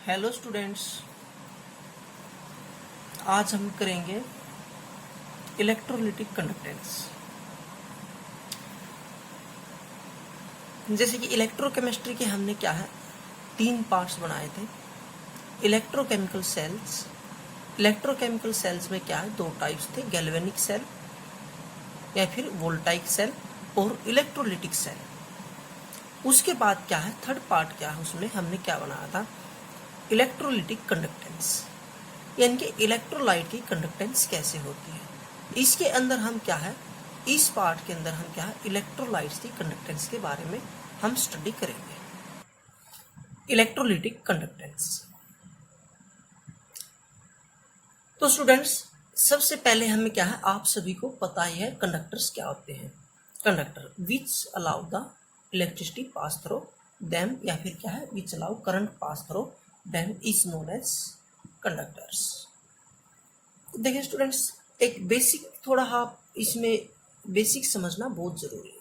Hello students, आज हम करेंगे इलेक्ट्रोलिटिक कंडक्टेंस। जैसे कि इलेक्ट्रोकेमिस्ट्री के हमने क्या है 3 पार्ट्स बनाए थे। Electrochemical cells. इलेक्ट्रोकेमिकल सेल्स में क्या है 2 टाइप्स थे, गैल्वेनिक सेल या फिर वोल्टाइक सेल और इलेक्ट्रोलिटिक सेल। उसके बाद क्या है थर्ड पार्ट क्या है, उसमें हमने क्या बनाया था इलेक्ट्रोलिटिक कंडक्टेंस, यानी कि इलेक्ट्रोलाइट की कंडक्टेंस कैसे होती है। इसके अंदर हम क्या है इस पार्ट के अंदर हम क्या है इलेक्ट्रोलाइट्स की कंडक्टेंस के बारे में हम स्टडी करेंगे। Electrolytic conductance. तो स्टूडेंट्स, सबसे पहले हमें क्या है आप सभी को पता ही है कंडक्टर्स क्या होते हैं। Conductor which allow the electricity pass through them, या फिर क्या है which allow current pass through them is known as conductors. देखिए स्टूडेंट्स, एक बेसिक थोड़ा आप इसमें बेसिक समझना बहुत जरूरी है।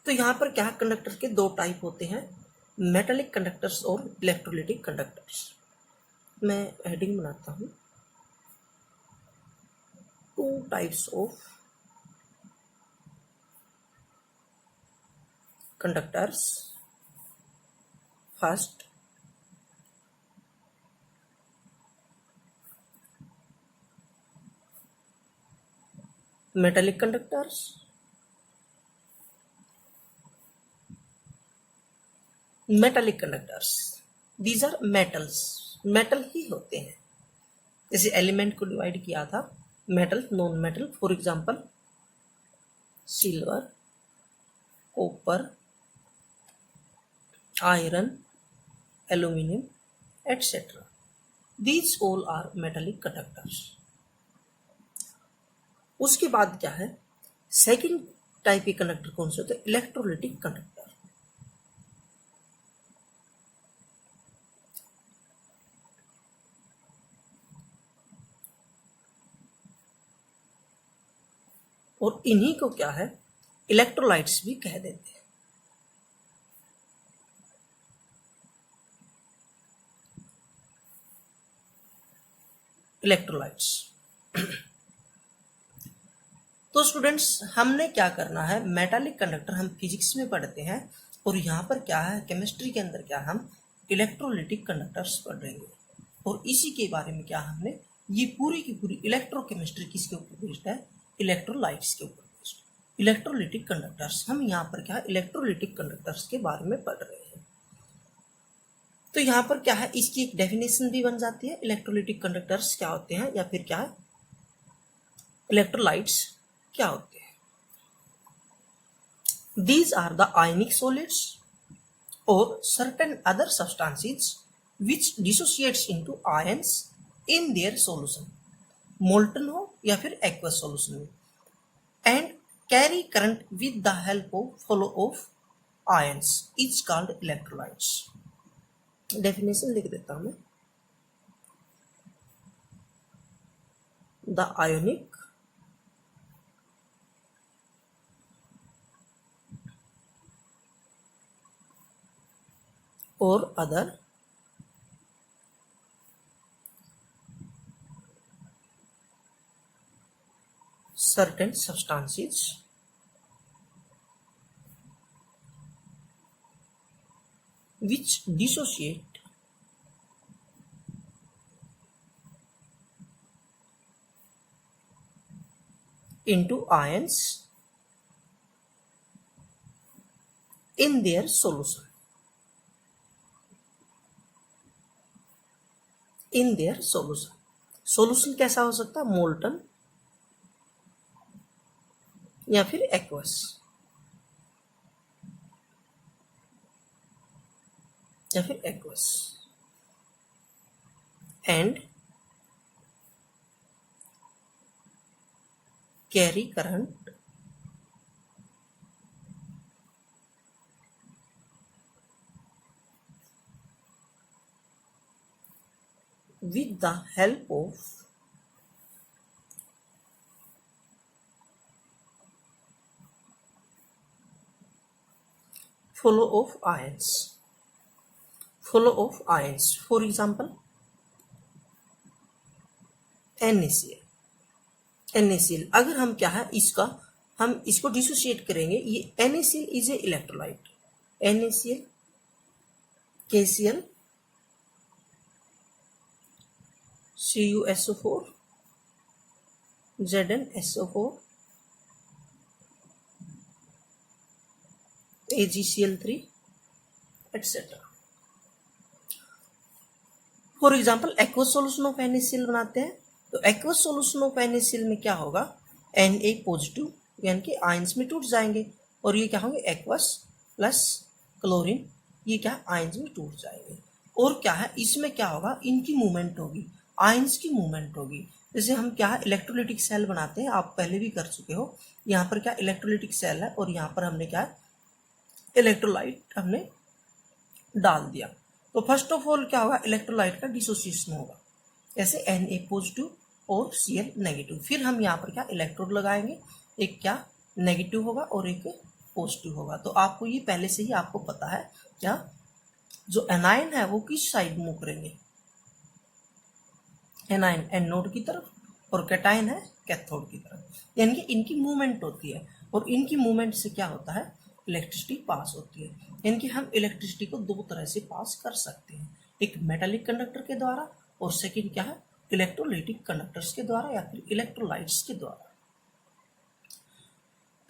तो यहाँ पर क्या कंडक्टर के 2 टाइप होते हैं, मेटालिक कंडक्टर्स और इलेक्ट्रोलिटिक कंडक्टर्स। मैं हेडिंग बनाता हूँ 2 types of conductors. First, metallic conductors. Metallic conductors these are metals, metal ही होते हैं। जैसे एलिमेंट को डिवाइड किया था metal, non metal, for example silver, copper, iron, aluminium etcetera. These all are metallic conductors. उसके बाद क्या है सेकंड टाइप के कंडक्टर कौन से होते हैं, इलेक्ट्रोलिटिक कंडक्टर। और इन्हीं को क्या है इलेक्ट्रोलाइट्स भी कह देते हैं। इलेक्ट्रोलाइट्स। तो स्टूडेंट्स, हमने क्या करना है मेटालिक कंडक्टर हम फिजिक्स में पढ़ते हैं, और यहाँ पर क्या है केमिस्ट्री के अंदर क्या हम इलेक्ट्रोलिटिक कंडक्टर्स पढ़ रहे हैं। और इसी के बारे में क्या हमने ये पूरी की पूरी इलेक्ट्रोकेमिस्ट्री किसके ऊपर बेस्ड है, इलेक्ट्रोलाइट्स के ऊपर बेस्ड। इलेक्ट्रोलिटिक कंडक्टर्स, हम यहाँ पर क्या इलेक्ट्रोलिटिक कंडक्टर्स के बारे में पढ़ रहे हैं। तो यहाँ पर क्या है इसकी एक डेफिनेशन भी बन जाती है, इलेक्ट्रोलिटिक कंडक्टर्स क्या होते हैं या फिर क्या है इलेक्ट्रोलाइट्स क्या होते हैं। These are the ionic solids or certain other substances which dissociates into ions in their solution, molten हो या फिर aqueous solution में, and carry current with the help of flow of ions is called electrolytes. Definition लिख देता हूँ मैं। The ionic or other certain substances which dissociate into ions in their solution. In their solution. Solution कैसा हो सकता है, molten या फिर एक्वस या फिर aqueous, and carry current with the help of flow of ions. Flow of ions, for example NaCl। अगर हम क्या है हम इसको डिसोशिएट करेंगे, ये NaCl is a electrolyte, NaCl KCl CuSO4 ZnSO4 AgCl3 etc। For example aqueous solution of NaCl बनाते हैं, तो एक्वस सोल्यूशन ऑफ NaCl में क्या होगा, Na पॉजिटिव यानी कि आयंस में टूट जाएंगे, और ये क्या होंगे एक्वस प्लस क्लोरीन, ये क्या आयंस में टूट जाएंगे। और क्या है इसमें क्या होगा, इनकी मूवमेंट होगी, आयंस की मूवमेंट होगी। जैसे हम क्या है इलेक्ट्रोलिटिक सेल बनाते हैं, आप पहले भी कर चुके हो, यहाँ पर क्या इलेक्ट्रोलिटिक सेल है और यहाँ पर हमने क्या है इलेक्ट्रोलाइट हमने डाल दिया। तो फर्स्ट ऑफ ऑल क्या होगा, इलेक्ट्रोलाइट का डिसोसिएशन होगा, जैसे Na पॉजिटिव और Cl नेगेटिव। फिर हम यहाँ पर क्या इलेक्ट्रोड लगाएंगे, एक क्या नेगेटिव होगा और एक पॉजिटिव होगा। तो आपको ये पहले से ही आपको पता है क्या, जो एनायन है वो किस साइड मूव करेंगे, एनायन एनोड की तरफ और कैटायन है कैथोड की तरफ, यानी कि इनकी मूवमेंट होती है, और इनकी मूवमेंट से क्या होता है इलेक्ट्रिसिटी पास होती है। यानी कि हम इलेक्ट्रिसिटी को दो तरह से पास कर सकते हैं, एक मेटालिक कंडक्टर के द्वारा और सेकंड क्या है इलेक्ट्रोलाइटिक कंडक्टर्स के द्वारा या फिर इलेक्ट्रोलाइट्स के द्वारा।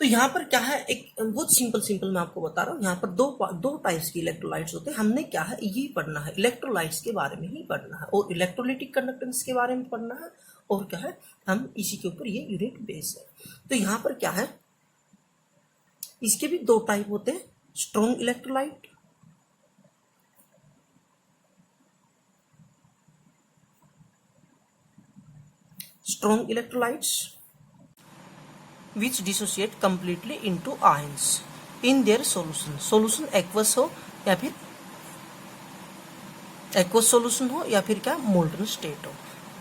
तो यहाँ पर क्या है, एक बहुत सिंपल मैं आपको बता रहा हूँ, यहाँ पर दो टाइप्स की इलेक्ट्रोलाइट्स होते हैं। हमने क्या है ये पढ़ना है, इलेक्ट्रोलाइट्स के बारे में ही पढ़ना है और इलेक्ट्रोलाइटिक कंडक्टेंस के बारे में पढ़ना है, और क्या है हम इसी के ऊपर ये यूनिट बेस है। तो यहाँ पर क्या है, इसके भी दो टाइप होते हैं, strong electrolyte which dissociate completely into ions in their solution aqueous हो या फिर एक्वस सोल्यूशन हो या फिर क्या मोल्टन स्टेट हो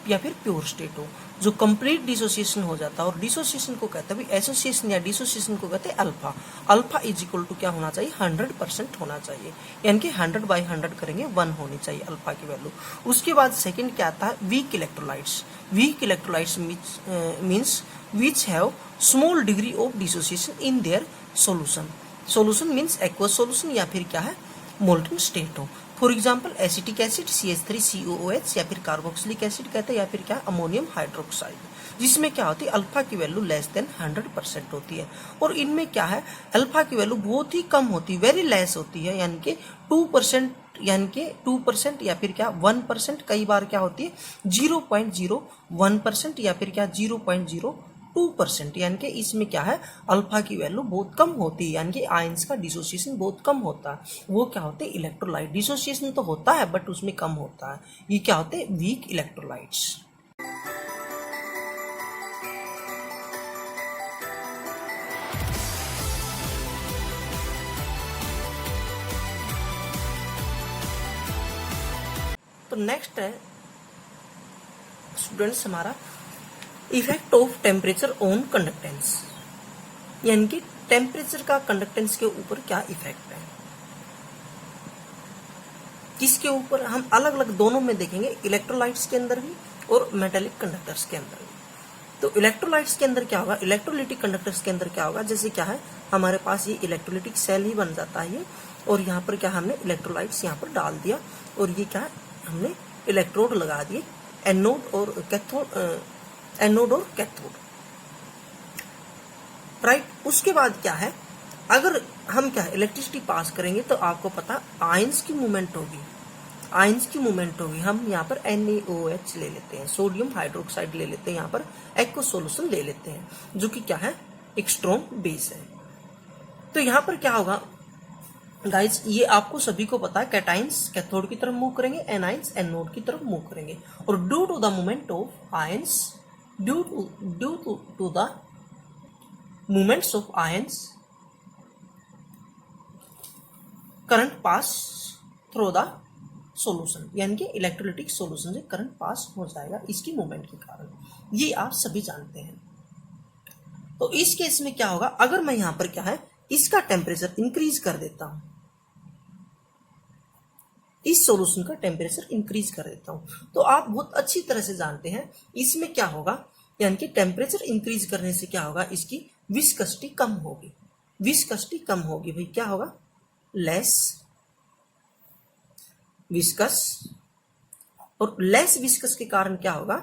या फिर प्योर स्टेट हो, जो कंप्लीट डिसोसिएशन हो जाता है। और डिसोसिएशन को कहते हैं एसोसिएशन या डिसोसिएशन को कहते हैं alpha. Alpha is equal to क्या होना चाहिए 100% होना चाहिए, यानी कि 100/100 करेंगे 1 होनी चाहिए अल्फा की वैल्यू। उसके बाद सेकंड क्या आता है weak electrolytes means which have small degree of dissociation in their solution means aqueous solution या फिर क्या है मोल्टन स्टेट हो। For example acetic acid CH3COOH या फिर कार्बोक्सिलिक एसिड कहते हैं या फिर क्या अमोनियम हाइड्रोक्साइड, जिसमें क्या होती है अल्फा की वैल्यू लेस देन 100% होती है। और इनमें क्या है अल्फा की वैल्यू बहुत ही कम होती है, वेरी लेस होती है, यानी कि 2% या फिर क्या 1%, कई बार क्या होती है 0.01% या फिर क्या 0.02%, यानी कि इसमें क्या है अल्फा की वैल्यू बहुत कम होती है, यानी कि आयंस का डिसोसिएशन बहुत कम होता है। वो क्या होते हैं इलेक्ट्रोलाइट, डिसोसिएशन तो होता है बट उसमें कम होता है। ये क्या होते हैं वीक इलेक्ट्रोलाइट्स। तो नेक्स्ट है स्टूडेंट्स हमारा effect of temperature on conductance, यानी कि टेम्परेचर का कंडक्टेंस के ऊपर क्या इफेक्ट है, किसके ऊपर हम अलग अलग दोनों में देखेंगे, इलेक्ट्रोलाइट्स के अंदर भी और मेटालिक कंडक्टर्स के अंदर भी। तो इलेक्ट्रोलाइट्स के अंदर क्या होगा, इलेक्ट्रोलिटिक कंडक्टर्स के अंदर क्या होगा, जैसे क्या है हमारे पास ये इलेक्ट्रोलिटिक सेल ही बन जाता है ये, और यहाँ पर क्या हमने इलेक्ट्रोलाइट्स यहाँ पर डाल दिया और ये क्या हमने इलेक्ट्रोड लगा दिए एनोड और कैथोड, राइट। उसके बाद क्या है अगर हम क्या इलेक्ट्रिसिटी पास करेंगे तो आपको पता आयंस की मूवमेंट होगी, हम यहाँ पर NaOH ले लेते हैं, सोडियम हाइड्रोक्साइड ले लेते हैं, यहाँ पर एक्वस सॉल्यूशन ले लेते हैं जो कि क्या है एक स्ट्रॉन्ग बेस है। तो यहाँ पर क्या होगा गाइस, ये आपको सभी को पता है कैटाइंस कैथोड की तरफ मूव करेंगे, एनाइंस एनोड की तरफ मूव करेंगे, और due to the movement of ions due to the movements of ions current pass through the solution, यानी कि इलेक्ट्रोलाइटिक सॉल्यूशन से करंट पास हो जाएगा इसकी मूवमेंट के कारण, ये आप सभी जानते हैं। तो इस केस में क्या होगा, अगर मैं यहां पर क्या है इसका टेम्परेचर इंक्रीज कर देता हूं, इस सॉल्यूशन का टेम्परेचर इंक्रीज कर देता हूं। तो आप बहुत अच्छी तरह से जानते हैं इसमें क्या होगा, यानी कि टेम्परेचर इंक्रीज करने से क्या होगा, इसकी विस्कोसिटी कम होगी। विस्कोसिटी कम होगी भाई, क्या होगा, लेस विस्कस, और लेस विस्कस के कारण क्या होगा,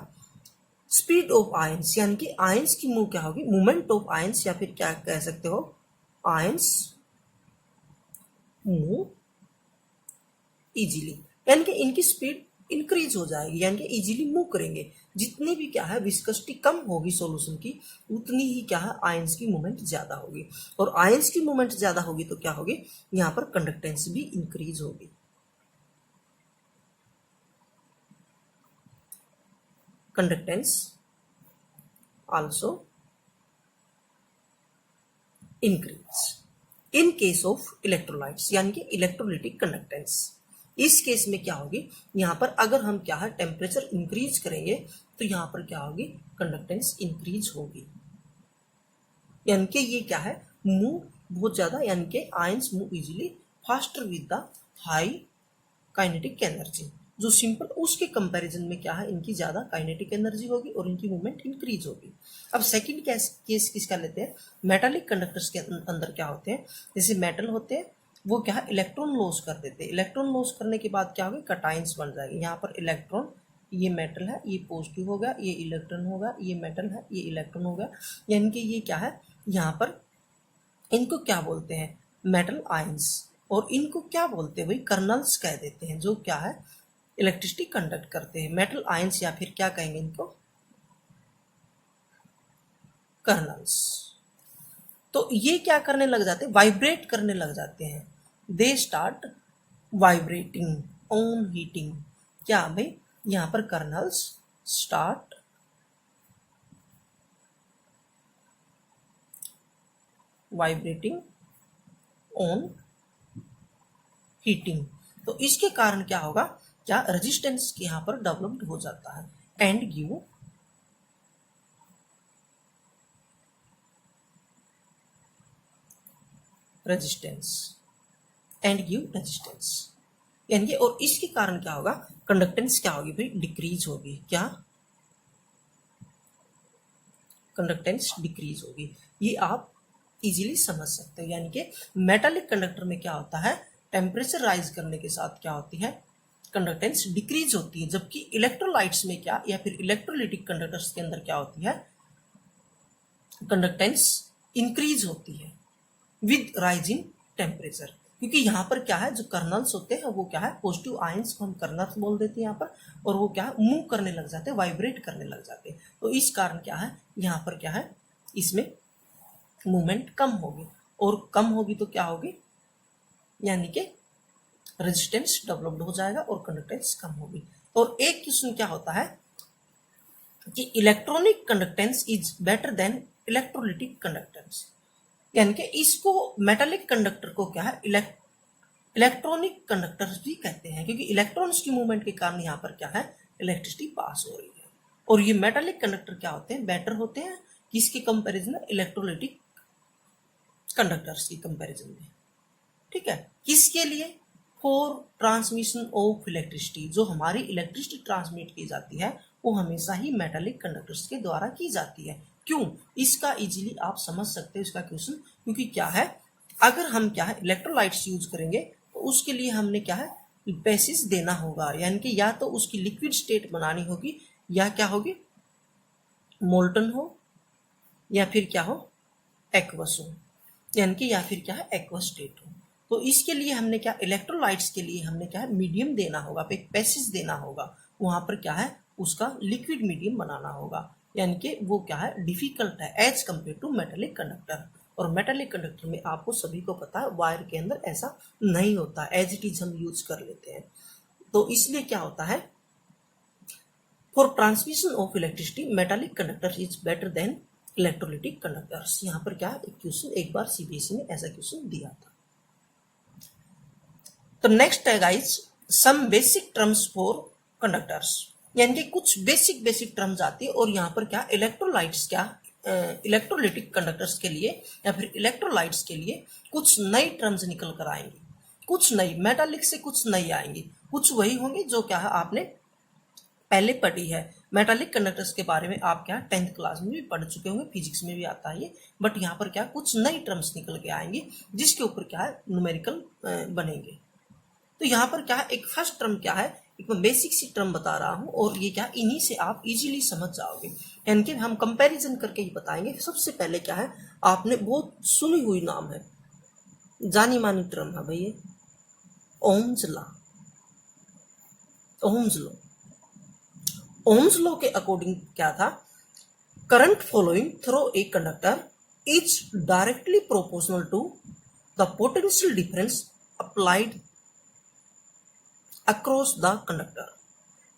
स्पीड ऑफ आयंस, यानी कि आयंस की मूव क्या होगी, मूवमेंट ऑफ आयंस, या फिर क्या कह सकते हो, आयंस मूव इजीली, यानी कि इनकी स्पीड इंक्रीज हो जाएगी, यानी कि इजीली मूव करेंगे। जितनी भी क्या है विस्कोसिटी कम होगी सॉल्यूशन की, उतनी ही क्या है आयंस की मूवमेंट ज्यादा होगी, और आयंस की मूवमेंट ज्यादा होगी तो क्या होगी, यहां पर कंडक्टेंस भी इंक्रीज होगी। Conductance also increase in case of electrolytes, यानी कि इलेक्ट्रोलिटिक कंडक्टेंस। इस केस में क्या होगी, यहां पर अगर हम क्या है टेम्परेचर इंक्रीज करेंगे तो यहां पर क्या होगी, कंडक्टेंस इंक्रीज होगी, यानी कि ये क्या है, मूव बहुत ज्यादा, यानी कि ions move easily faster with the high kinetic energy. जो सिंपल उसके कंपैरिजन में क्या है, इनकी ज्यादा काइनेटिक एनर्जी होगी और इनकी मूवमेंट इंक्रीज होगी। अब सेकंड केस किसका लेते हैं, मेटालिक कंडक्टर्स के अंदर क्या होते हैं, जैसे मेटल होते हैं वो क्या है इलेक्ट्रॉन लॉस कर देते हैं। इलेक्ट्रॉन लॉस करने के बाद क्या होगी, कटाइंस बन जाएगी। यहाँ पर इलेक्ट्रॉन, ये मेटल है, ये पॉजिटिव होगा, ये इलेक्ट्रॉन होगा, ये मेटल है, ये इलेक्ट्रॉन होगा, यानी कि ये क्या है, यहाँ पर इनको क्या बोलते हैं, मेटल आयंस, और इनको क्या बोलते हैं भाई, कर्नल्स कह देते हैं, जो क्या है इलेक्ट्रिसिटी कंडक्ट करते हैं, मेटल आयंस, या फिर क्या कहेंगे इनको, कर्नल्स। तो ये क्या करने लग जाते हैं, वाइब्रेट करने लग जाते हैं, they start vibrating on heating. क्या भाई, यहां पर colonel's start vibrating on heating. तो इसके कारण क्या होगा, क्या रेजिस्टेंस यहां पर डेवलप्ड हो जाता है, and give resistance, and give resistance, यानी कि, और इसके कारण क्या होगा, कंडक्टेंस क्या होगी भाई, डिक्रीज होगी। क्या, कंडक्टेंस डिक्रीज होगी। ये आप इजीली समझ सकते हो, यानी कि मेटालिक कंडक्टर में क्या होता है, टेम्परेचर राइज करने के साथ क्या होती है, कंडक्टेंस डिक्रीज होती है, जबकि इलेक्ट्रोलाइट्स में क्या, या फिर इलेक्ट्रोलिटिक कंडक्टर्स के अंदर क्या होती है, कंडक्टेंस इंक्रीज होती है विद राइज इन टेम्परेचर। क्योंकि यहाँ पर क्या है, जो कर्नल्स होते हैं वो क्या है, पॉजिटिव आयंस को हम कर्नल्स बोल देते हैं यहाँ पर, और वो क्या है मूव करने लग जाते हैं, वाइब्रेट करने लग जाते हैं। तो इस कारण क्या है, यहाँ पर क्या है, इसमें मूवमेंट कम होगी, और कम होगी तो क्या होगी, यानी कि रेजिस्टेंस डेवलप्ड हो जाएगा और कंडक्टेंस कम होगी। और एक क्वेश्चन क्या होता है कि electronic conductance is better than electrolytic conductance, यानी कि इसको मेटालिक कंडक्टर को क्या है इलेक्ट्रॉनिक कंडक्टर्स भी कहते हैं, क्योंकि इलेक्ट्रॉन्स की मूवमेंट के कारण यहाँ पर क्या है इलेक्ट्रिसिटी पास हो रही है। और ये मेटालिक कंडक्टर क्या होते हैं, बेटर होते हैं किसके कंपैरिजन में, इलेक्ट्रोलिटिक कंडक्टर्स की कंपैरिजन में। ठीक है, किसके लिए, फॉर ट्रांसमिशन ऑफ इलेक्ट्रिसिटी, जो हमारी इलेक्ट्रिसिटी ट्रांसमिट की जाती है वो हमेशा ही मेटालिक कंडक्टर्स के द्वारा की जाती है। क्यों, इसका इजीली आप समझ सकते हो इसका क्वेश्चन, क्योंकि क्या है, अगर हम क्या है इलेक्ट्रोलाइट्स यूज करेंगे तो उसके लिए हमने क्या है बेसिस देना होगा, यानी कि या तो उसकी लिक्विड स्टेट बनानी होगी, या क्या होगी मोल्टन हो, या फिर क्या हो एक्वस हो, यानी कि या फिर क्या है एक्वस स्टेट हो। तो इसके लिए हमने क्या, इलेक्ट्रोलाइट्स के लिए हमने क्या है मीडियम देना होगा, एक बेसिस देना होगा, वहां पर क्या है उसका लिक्विड मीडियम बनाना होगा, यानी कि वो क्या है डिफिकल्ट है as compare to metallic conductor. और मेटालिक कंडक्टर में आपको सभी को पता है वायर के अंदर ऐसा नहीं होता, एज इट इज हम यूज कर लेते हैं। तो इसलिए क्या होता है, for transmission of electricity metallic conductor is better than electrolytic conductors. यहाँ पर क्या एक क्वेश्चन एक बार सीबीएसई ने ऐसा क्वेश्चन दिया था। तो नेक्स्ट है guys some basic terms for conductors, यानी कि कुछ बेसिक टर्म्स आती है, और यहाँ पर क्या इलेक्ट्रोलाइट्स क्या इलेक्ट्रोलिटिक कंडक्टर्स के लिए या फिर इलेक्ट्रोलाइट्स के लिए कुछ नई टर्म्स निकल कर आएंगी, कुछ नई मेटालिक से कुछ नई आएंगी, कुछ वही होंगे जो क्या है आपने पहले पढ़ी है। मेटालिक कंडक्टर्स के बारे में आप क्या 10th क्लास में भी पढ़ चुके होंगे, फिजिक्स में भी आता है ये, बट यहाँ पर क्या कुछ नई टर्म्स निकल के आएंगे जिसके ऊपर क्या है न्यूमेरिकल बनेंगे। तो यहाँ पर क्या है एक फर्स्ट टर्म क्या है, एक मैं बेसिक सी टर्म बता रहा हूँ और ये क्या इन्हीं से आप इजीली समझ जाओगे, यानी कि हम कंपैरिजन करके ही बताएंगे। सबसे पहले क्या है आपने बहुत सुनी हुई नाम है, जानी मानी टर्म है भैया, Ohm's law. Ohm's law, Ohm's law के अकॉर्डिंग क्या था, current flowing through a conductor is directly proportional to the potential difference applied across the conductor,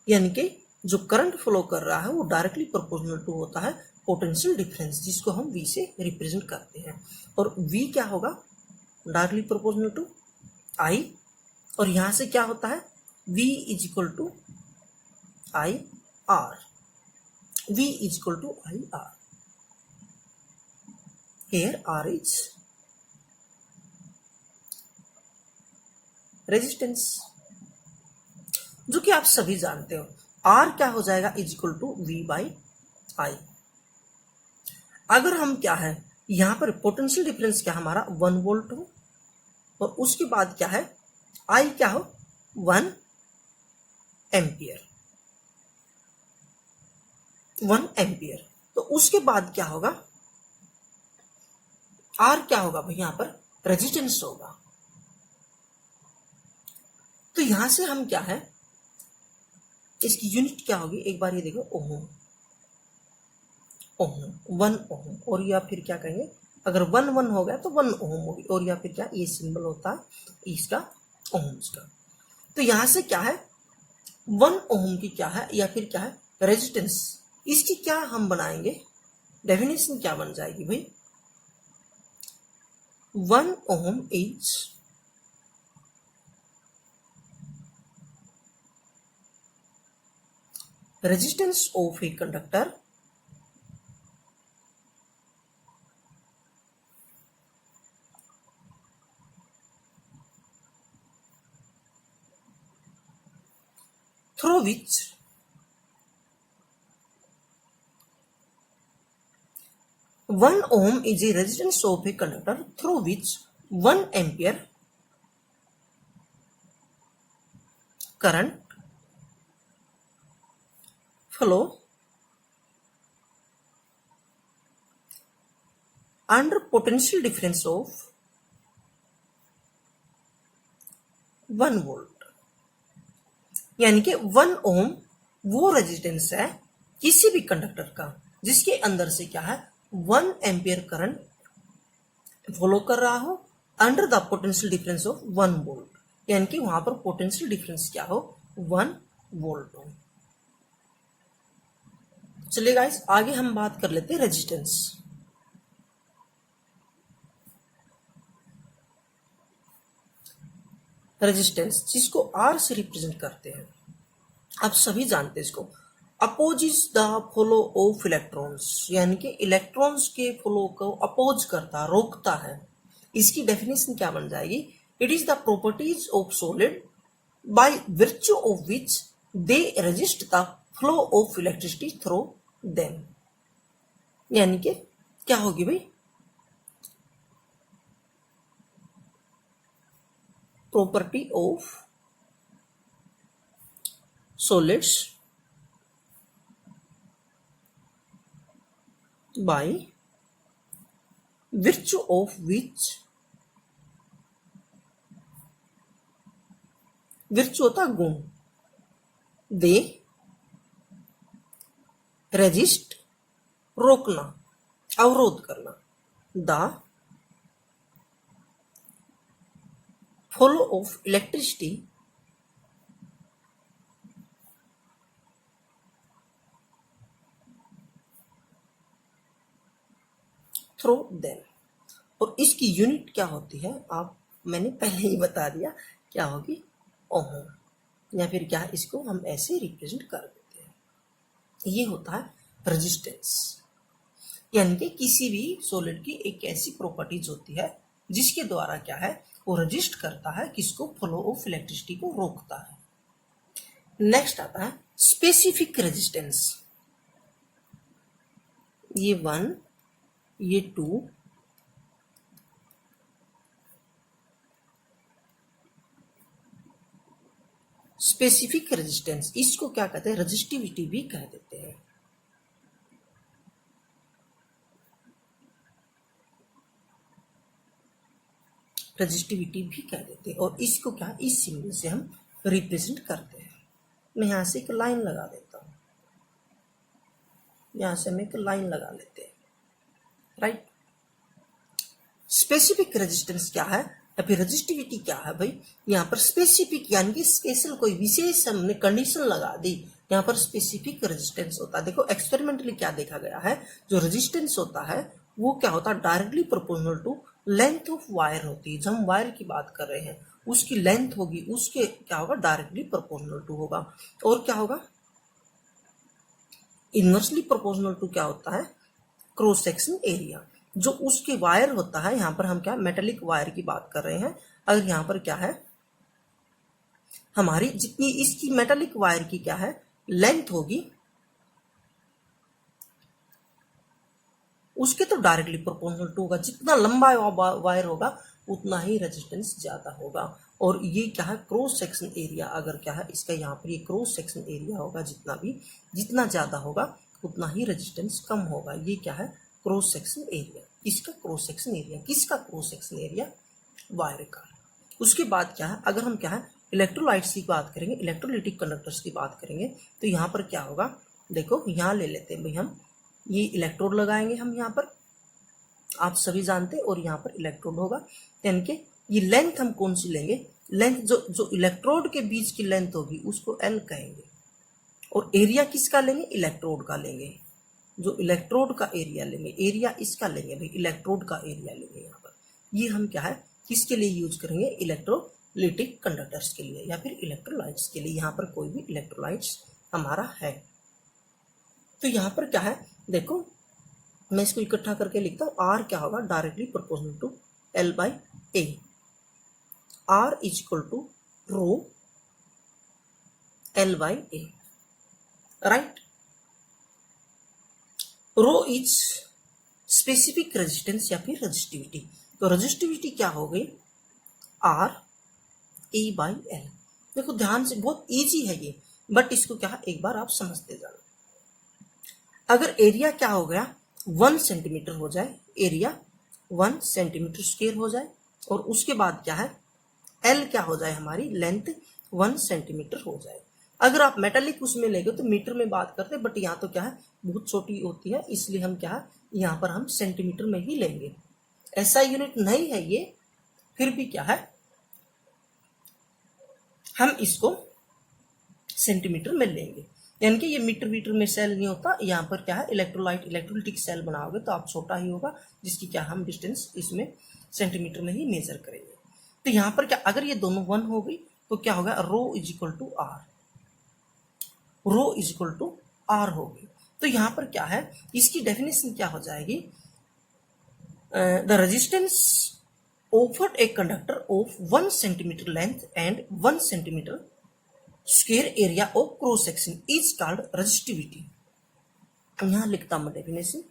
यानी कि जो करंट फ्लो कर रहा है वो डायरेक्टली प्रोपोर्शनल टू होता है पोटेंशियल डिफरेंस, जिसको हम V से रिप्रेजेंट करते हैं। और V क्या होगा, डायरेक्टली प्रोपोर्शनल टू I, और यहां से क्या होता है V is equal to I R, V is equal to I R। Here R is resistance, जो कि आप सभी जानते हो। R क्या हो जाएगा, is equal to V by I। अगर हम क्या है यहां पर पोटेंशियल डिफरेंस क्या हमारा 1 वोल्ट हो और उसके बाद क्या है I क्या हो 1 एम्पियर, 1 एम्पियर, तो उसके बाद क्या होगा R क्या होगा भाई, यहां पर रेजिस्टेंस होगा। तो यहां से हम क्या है इसकी यूनिट क्या होगी, एक बार ये देखो ओम, ओम 1 ओम, और या फिर क्या कहेंगे अगर 1 1 हो गया तो 1 ओम होगी, और या फिर क्या ये सिंबल होता है इसका ओम्स का। तो यहां से क्या है 1 ओम की क्या है या फिर क्या है रेजिस्टेंस, इसकी क्या हम बनाएंगे डेफिनेशन क्या बन जाएगी भाई, 1 ओम is resistance of a conductor through which 1 ohm is a resistance of a conductor through which 1 ampere current flow under potential difference of 1 volt, यानी कि 1 ओम वो रेजिस्टेंस है किसी भी कंडक्टर का जिसके अंदर से क्या है 1 एम्पियर करंट फ्लो कर रहा हो under the potential difference of 1 volt, यानी कि वहां पर पोटेंशियल डिफरेंस क्या हो 1 वोल्ट हो। चलिए गाइस आगे हम बात कर लेते हैं रेजिस्टेंस। रेजिस्टेंस जिसको R से रिप्रेजेंट करते हैं, आप सभी जानते हैं इसको, opposes the flow of electrons, यानी कि इलेक्ट्रॉन्स के फ्लो को अपोज करता रोकता है। इसकी डेफिनेशन क्या बन जाएगी, it is the properties of solid by virtue of which they resist the flow of electricity through them, यानी कि क्या होगी भाई property of solids by virtue of which, virtue होता गुण, दे रेजिस्ट रोकना अवरोध करना, the flow of electricity through them, और इसकी यूनिट क्या होती है आप मैंने पहले ही बता दिया क्या होगी ओम, या फिर क्या इसको हम ऐसे रिप्रेजेंट कर देते हैं, ये होता है रेजिस्टेंस, यानी कि किसी भी सॉलिड की एक ऐसी प्रॉपर्टीज होती है जिसके द्वारा क्या है वो रेजिस्ट करता है किसको फ्लो ऑफ इलेक्ट्रिसिटी को रोकता है। नेक्स्ट आता है स्पेसिफिक रेजिस्टेंस। ये 1, ये 2, स्पेसिफिक रेजिस्टेंस, इसको क्या कहते हैं, रेजिस्टिविटी भी कह देते हैं। रेजिस्टिविटी भी कह देते हैं। और इसको क्या, इस सिंबल से हम रिप्रेजेंट करते हैं। मैं यहां से एक लाइन लगा देता हूं, यहां से हम एक लाइन लगा लेते हैं, राइट। स्पेसिफिक रेजिस्टेंस क्या है या फिर रेजिस्टिविटी क्या है भाई, यहाँ पर स्पेसिफिक यानी कि स्पेशल कोई विशेष हमने कंडीशन लगा दी, यहाँ पर स्पेसिफिक रेजिस्टेंस होता है। देखो एक्सपेरिमेंटली क्या देखा गया है, जो रेजिस्टेंस होता है वो क्या होता है, directly proportional to length of wire होती है। जब हम वायर की बात कर रहे हैं उसकी लेंथ होगी, उसके क्या होगा, डायरेक्टली प्रोपोर्शनल टू होगा। और क्या होगा, इनवर्सली प्रोपोर्शनल टू क्या होता है, क्रॉस सेक्शन एरिया। जो उसके वायर होता है, यहां पर हम क्या मेटेलिक वायर की बात कर रहे हैं, अगर यहां पर क्या है, हमारी जितनी इसकी मेटेलिक वायर की क्या है लेंथ होगी, उसके तो डायरेक्टली प्रोपोर्शनल टू होगा। जितना लंबा वायर होगा उतना ही रेजिस्टेंस ज्यादा होगा। और ये क्या है, क्रॉस सेक्शन एरिया, अगर क्या है इसका यहाँ पर ये क्रॉस सेक्शन एरिया होगा, जितना ज्यादा होगा उतना ही रेजिस्टेंस कम होगा। ये क्या है, क्रॉस सेक्शन एरिया। इसका क्रॉस सेक्शन एरिया, किसका क्रॉस सेक्शन एरिया, वायर का। उसके बाद क्या है, अगर हम क्या है इलेक्ट्रोलाइट्स की बात करेंगे, इलेक्ट्रोलिटिक कंडक्टर्स की बात करेंगे, तो यहाँ पर क्या होगा, देखो यहाँ ले लेते हैं भाई, हम ये इलेक्ट्रोड लगाएंगे हम यहाँ पर, आप सभी जानते हैं, और यहाँ पर इलेक्ट्रोड होगा। यानी कि ये लेंथ हम कौन सी लेंगे, लेंथ जो इलेक्ट्रोड के बीच की लेंथ होगी उसको एल कहेंगे। और एरिया किसका लेंगे, इलेक्ट्रोड का लेंगे। जो इलेक्ट्रोड का एरिया लेंगे, एरिया इसका लेंगे भाई, इलेक्ट्रोड का एरिया लेंगे यहाँ पर। ये हम क्या है किसके लिए यूज करेंगे, इलेक्ट्रोलिटिक कंडक्टर्स के लिए या फिर इलेक्ट्रोलाइट्स के लिए। यहाँ पर कोई भी इलेक्ट्रोलाइट्स हमारा है। तो यहाँ पर क्या है, देखो मैं इसको इकट्ठा करके लिखता हूँ। आर क्या होगा, directly proportional to L by A. R is equal to rho L by A, right. Rho is specific resistance या फिर रेजिस्टिविटी। तो रेजिस्टिविटी क्या हो गई, आर ए बाई एल। देखो ध्यान से, बहुत इजी है ये, बट इसको क्या है एक बार आप समझते जाना। अगर एरिया क्या हो गया 1 सेंटीमीटर हो जाए, एरिया 1 सेंटीमीटर स्क्वायर हो जाए, और उसके बाद क्या है एल क्या हो जाए, हमारी लेंथ 1 सेंटीमीटर हो जाए। अगर आप मेटालिक उसमें लेंगे तो मीटर में बात करते हैं, बट यहाँ तो क्या है बहुत छोटी होती है, इसलिए हम क्या है यहाँ पर हम सेंटीमीटर में ही लेंगे। ऐसा यूनिट नहीं है ये, फिर भी क्या है हम इसको सेंटीमीटर में लेंगे। यानी कि ये मीटर वीटर में सेल नहीं होता, यहाँ पर क्या है इलेक्ट्रोलिटिक सेल बनाओगे तो आप छोटा ही होगा, जिसकी क्या हम डिस्टेंस इसमें सेंटीमीटर में ही मेजर करेंगे। तो यहाँ पर क्या, अगर ये दोनों 1 हो गई तो क्या होगा, rho is equal to R, rho is equal to R हो गई। तो यहाँ पर क्या है, इसकी डेफिनेशन क्या हो जाएगी, the resistance offered a conductor of 1 centimetre length and 1 centimetre square area of cross section is called resistivity. यहां लिखता हूं definition,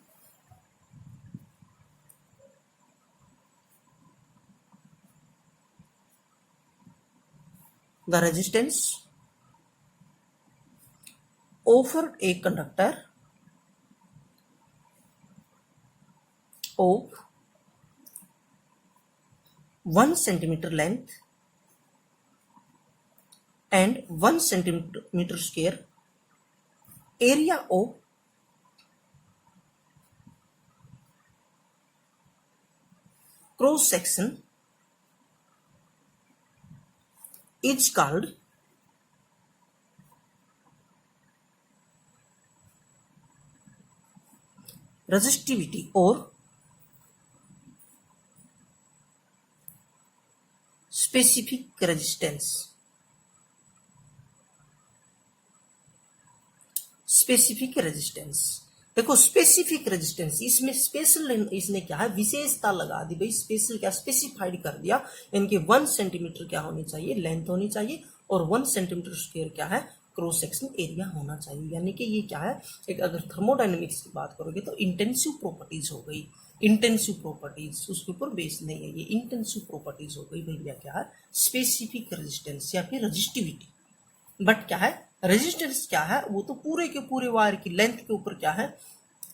the resistance offered a conductor of 1 centimeter length and 1 centimeter square area of cross section is called resistivity or specific resistance। Specific resistance, देखो specific resistance, इसमें special इसने क्या है विशेषता लगा दी भाई, स्पेशल क्या स्पेसिफाइड कर दिया। इनके 1 सेंटीमीटर क्या होनी चाहिए, लेंथ होनी चाहिए, और 1 सेंटीमीटर स्क्वायर क्या है क्रॉस सेक्शन एरिया होना चाहिए। यानी कि ये क्या है, एक अगर थर्मोडायनेमिक्स की बात करोगे तो इंटेंसिव प्रॉपर्टीज हो गई, इंटेंसिव प्रॉपर्टीज उसके ऊपर बेस नहीं है, ये इंटेंसिव प्रॉपर्टीज हो गई भैया क्या है, स्पेसिफिक रेजिस्टेंस या फिर रजिस्टिविटी। बट क्या है, रेजिस्टेंस क्या है, वो तो पूरे के पूरे वायर की लेंथ के ऊपर क्या है,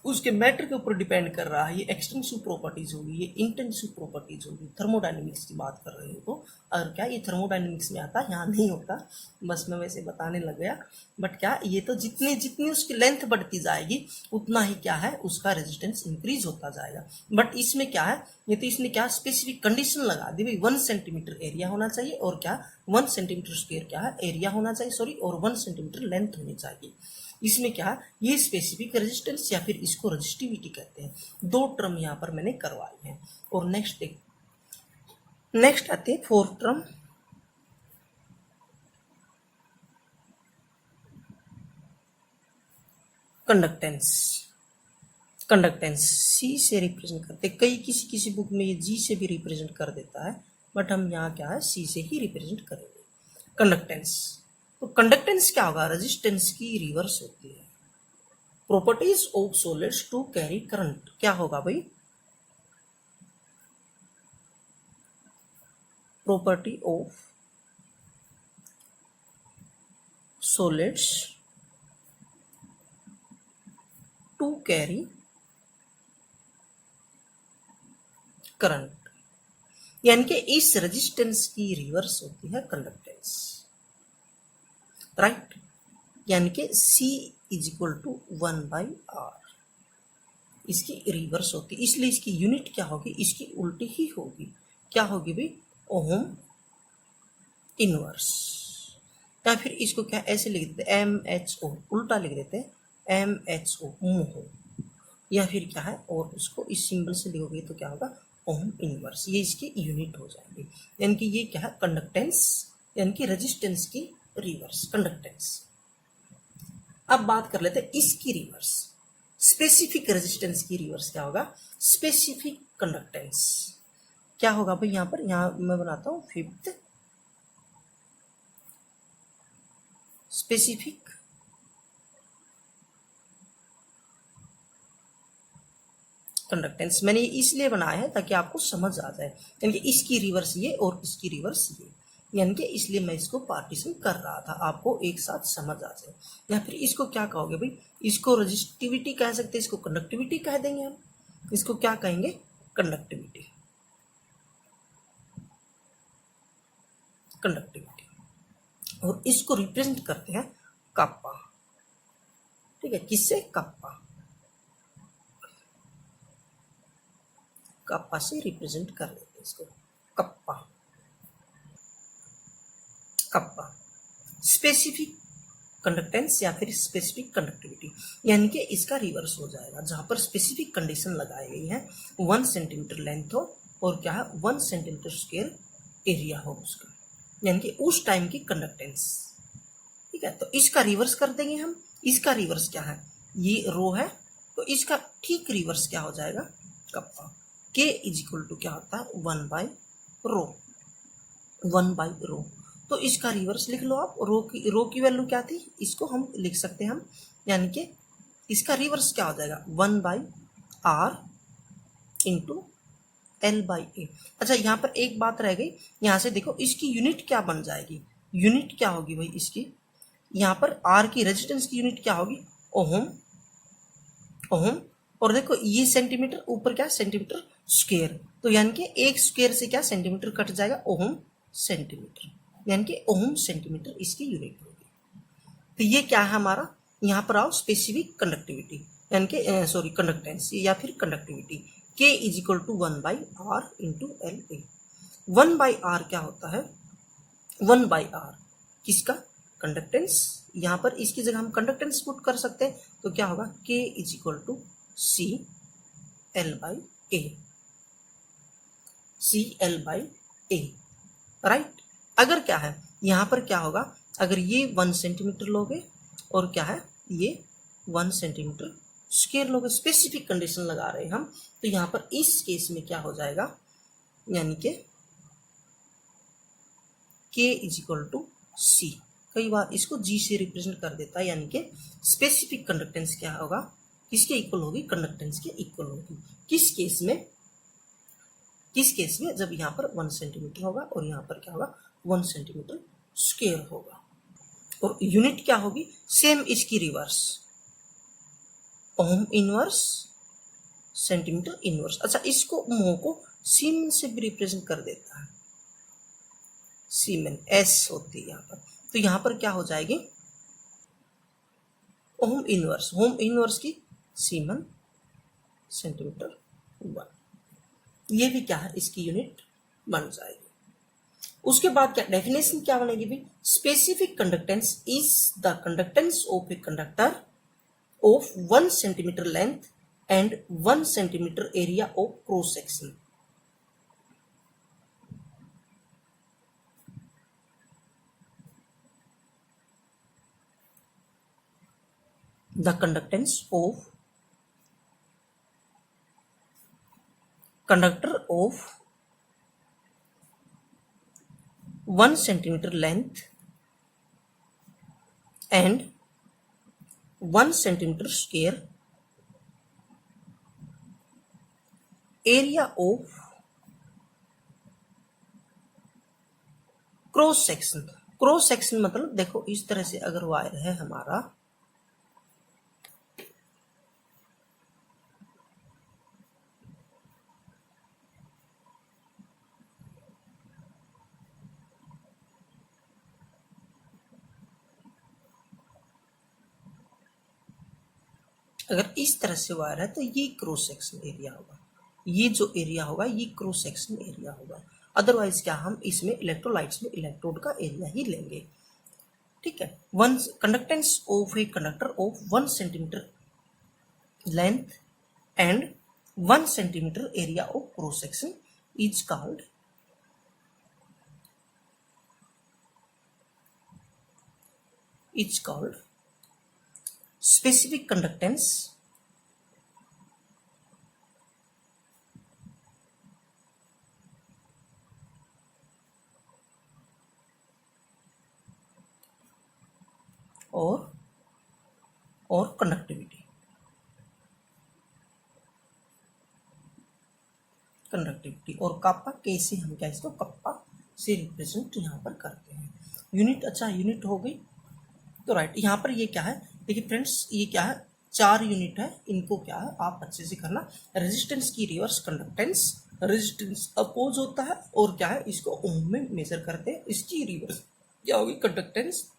उसके मैटर के ऊपर डिपेंड कर रहा है। ये एक्सटेंसिव प्रॉपर्टीज होगी, ये इंटेंसिव प्रॉपर्टीज होगी। थर्मोडायनेमिक्स की बात कर रहे हो तो, और क्या ये थर्मोडायनेमिक्स में आता है, यहाँ नहीं होता, बस मैं वैसे बताने लग गया। बट क्या ये तो जितनी जितनी उसकी लेंथ बढ़ती जाएगी उतना ही क्या है, उसका रेजिस्टेंस इंक्रीज होता जाएगा। बट इसमें क्या है, ये तो इसने क्या स्पेसिफिक कंडीशन लगा दी भाई, 1 सेंटीमीटर एरिया होना चाहिए और क्या 1 सेंटीमीटर स्क्वायर क्या है एरिया होना चाहिए, सॉरी, और 1 सेंटीमीटर लेंथ होनी चाहिए। इसमें क्या, ये स्पेसिफिक रेजिस्टेंस या फिर इसको रजिस्टिविटी कहते हैं। दो टर्म यहाँ पर मैंने करवाई है। और नेक्स्ट आते हैं फोर्थ टर्म, कंडक्टेंस। कंडक्टेंस सी से रिप्रेजेंट करते, कई किसी किसी बुक में ये जी से भी रिप्रेजेंट कर देता है, बट हम यहाँ क्या है सी से ही रिप्रेजेंट करेंगे। कंडक्टेंस, तो कंडक्टेंस क्या होगा, रेजिस्टेंस की रिवर्स होती है। Properties of solids to carry current, क्या होगा भाई, property of solids to carry current, यानी कि इस रेजिस्टेंस की रिवर्स होती है कंडक्टेंस, राइट। यानी कि C is equal to 1/R, इसकी रिवर्स होती, इसलिए इसकी यूनिट क्या होगी, इसकी उल्टी ही होगी। क्या होगी भाई, ओम इनवर्स, या फिर इसको क्या ऐसे लिख देते MHO, उल्टा लिख देते MHO मोह, या फिर क्या है, और उसको इस सिंबल से लिखोगे तो क्या होगा, ओम इनवर्स, ये इसकी यूनिट हो जाएगी। यानी कि ये क्या है, कंडक्टेंस यानी कि रेजिस्टेंस की रिवर्स, कंडक्टेंस। अब बात कर लेते हैं इसकी रिवर्स, स्पेसिफिक रेजिस्टेंस की रिवर्स क्या होगा, स्पेसिफिक कंडक्टेंस। क्या होगा भाई, यहां पर, यहां मैं बनाता हूं फिफ्थ, स्पेसिफिक कंडक्टेंस मैंने इसलिए बनाया है ताकि आपको समझ आ जाए, यानी कि इसकी रिवर्स ये और इसकी रिवर्स ये, यानी कि इसलिए मैं इसको पार्टीशन कर रहा था, आपको एक साथ समझ आ जाए। या फिर इसको क्या कहोगे भाई, इसको रजिस्टिविटी कह सकते हैं, इसको कंडक्टिविटी कह देंगे हम, इसको क्या कहेंगे, कंडक्टिविटी, कंडक्टिविटी। और इसको रिप्रेजेंट करते हैं कप्पा, ठीक है, किससे, कप्पा, कप्पा से रिप्रेजेंट कर लेते हैं इसको, कप्पा, कप्पा। स्पेसिफिक कंडक्टेंस या फिर स्पेसिफिक कंडक्टिविटी, यानी कि इसका रिवर्स हो जाएगा, जहां पर स्पेसिफिक कंडीशन लगाई गई है 1 सेंटीमीटर लेंथ हो और क्या है 1 सेंटीमीटर स्क्वायर एरिया हो उसका, यानी कि उस टाइम की कंडक्टेंस, ठीक है। तो इसका रिवर्स कर देंगे हम, इसका रिवर्स क्या है, ये रो है, तो इसका ठीक रिवर्स क्या हो जाएगा, कप्पा। के इज इक्वल टू क्या होता है, 1/रो, 1/रो। तो इसका रिवर्स लिख लो आप, रो की वैल्यू क्या थी, इसको हम लिख सकते हैं हम, यानी कि इसका रिवर्स क्या हो जाएगा, 1/R इंटू L/A। अच्छा, यहाँ पर एक बात रह गई, यहाँ से देखो इसकी यूनिट क्या बन जाएगी, यूनिट क्या होगी भाई इसकी, यहाँ पर R की रेजिस्टेंस की यूनिट क्या होगी, ओम, ओम, और देखो ये सेंटीमीटर, ऊपर क्या सेंटीमीटर स्क्वायर, तो यानी कि एक स्क्वायर से क्या सेंटीमीटर कट जाएगा, ओम सेंटीमीटर, यानी कि ओम सेंटीमीटर इसकी यूनिट होगी। तो ये क्या है हमारा, यहाँ पर आओ स्पेसिफिक कंडक्टिविटी, यानी कि सॉरी कंडक्टेंस या फिर conductivity, K is equal to 1/R into LA। 1/R क्या होता है, 1/R किसका, कंडक्टेंस, यहाँ पर इसकी जगह हम कंडक्टेंस पुट कर सकते हैं, तो क्या होगा, K is equal to C L/A, C L/A, right. अगर क्या है, यहाँ पर क्या होगा, अगर ये 1 सेंटीमीटर लोगे और क्या है ये 1 सेंटीमीटर स्क्वायर लोगे, स्पेसिफिक कंडीशन लगा रहे हैं हम, तो यहाँ पर इस केस में क्या हो जाएगा, यानी कि K is equal to C, कई बार इसको जी से रिप्रेजेंट कर देता है, यानी कि स्पेसिफिक कंडक्टेंस क्या होगा, किसके इक्वल होगी, कंडक्टेंस के इक्वल होगी। किस केस में जब यहाँ पर 1 सेंटीमीटर होगा और यहाँ पर क्या होगा 1 सेंटीमीटर स्क्वायर होगा। और यूनिट क्या होगी, सेम इसकी reverse, ohm inverse centimetre inverse. अच्छा, इसको मोह को सीमेन से भी रिप्रेजेंट कर देता है, सीमेन एस होती है यहाँ पर। तो यहाँ पर क्या हो जाएगी, ओम इनवर्स की सीमेन सेंटीमीटर 1, ये भी क्या है इसकी यूनिट बन जाएगी। उसके बाद क्या डेफिनेशन क्या बनेगी भी, specific conductance is the conductance of a conductor of 1 centimetre length and 1 centimetre area of cross section. The conductance of conductor of 1 centimeter length and 1 centimeter square area of cross section मतलब देखो इस तरह से अगर wire है हमारा, अगर इस तरह से वायर है तो ये क्रॉस सेक्शन एरिया होगा, ये जो एरिया होगा ये क्रॉस सेक्शन एरिया होगा। अदरवाइज क्या हम इसमें इलेक्ट्रोलाइट्स में इलेक्ट्रोड का एरिया ही लेंगे, ठीक है। 1 conductance of a conductor of 1 centimetre length and 1 centimetre area of cross section is called specific conductance और कंडक्टिविटी और काप्पा कैसे हम क्या इसको कप्पा से रिप्रेजेंट यहाँ पर करते हैं। यूनिट, अच्छा यूनिट हो गई तो राइट, यहाँ पर ये क्या है देखिए फ्रेंड्स, ये क्या है 4 यूनिट है, इनको क्या है आप अच्छे से करना। रेजिस्टेंस की रिवर्स कंडक्टेंस, रेजिस्टेंस अपोज होता है और क्या है इसको ओम में मेजर करते हैं, इसकी रिवर्स क्या होगी कंडक्टेंस,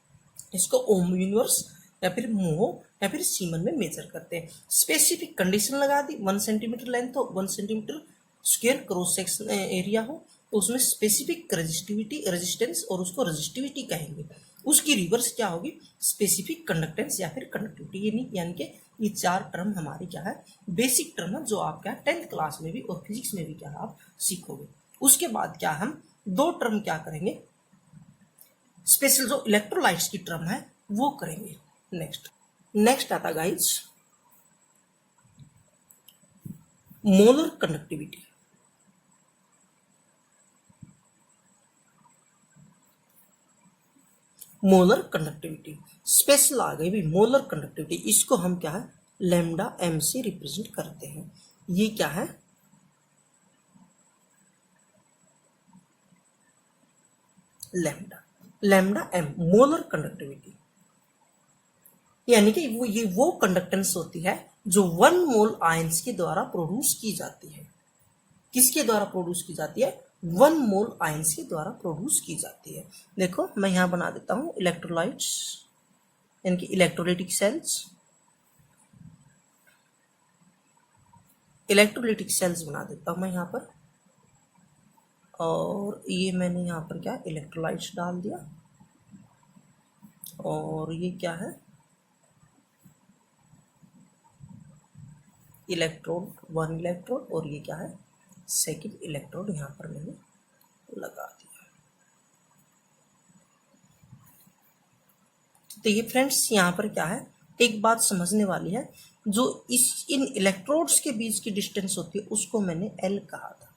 इसको ओम यूनिवर्स या फिर मोह या फिर सीमन में मेजर करते हैं। स्पेसिफिक कंडीशन लगा दी, 1 सेंटीमीटर लेंथ हो, 1 centimetre square cross section area हो, तो उसमें स्पेसिफिक रेजिस्टेंस और उसको रेजिस्टिविटी कहेंगे। उसकी रिवर्स क्या होगी, स्पेसिफिक कंडक्टेंस या फिर कंडक्टिविटी, यानी कि ये 4 टर्म हमारी क्या है बेसिक टर्म है, जो आप क्या 10th क्लास में भी और फिजिक्स में भी क्या आप सीखोगे। उसके बाद क्या हम 2 टर्म क्या करेंगे, स्पेशल जो इलेक्ट्रोलाइट्स की टर्म है वो करेंगे। नेक्स्ट आता guys molar conductivity. Molar conductivity special आ गई भी, मोलर कंडक्टिविटी, इसको हम क्या है लैम्डा एम से रिप्रेजेंट करते हैं। ये क्या है लैम्डा एम मोलर कंडक्टिविटी, यानी कि वो कंडक्टेंस होती है जो 1 मोल आयंस के द्वारा प्रोड्यूस की जाती है। किसके द्वारा प्रोड्यूस की जाती है, 1 मोल आयंस के द्वारा प्रोड्यूस की जाती है। देखो मैं यहां बना देता हूं इलेक्ट्रोलाइट्स, यानी कि इलेक्ट्रोलाइटिक सेल्स बना देता हूं मैं यहां पर, और ये मैंने यहां पर क्या इलेक्ट्रोलाइट्स डाल दिया, और ये क्या है इलेक्ट्रोड, 1 इलेक्ट्रोड, और ये क्या है सेकंड इलेक्ट्रोड यहाँ पर मैंने लगा दिया। तो ये फ्रेंड्स यहाँ पर क्या है एक बात समझने वाली है, जो इन इलेक्ट्रोड्स के बीच की डिस्टेंस होती है उसको मैंने L कहा था,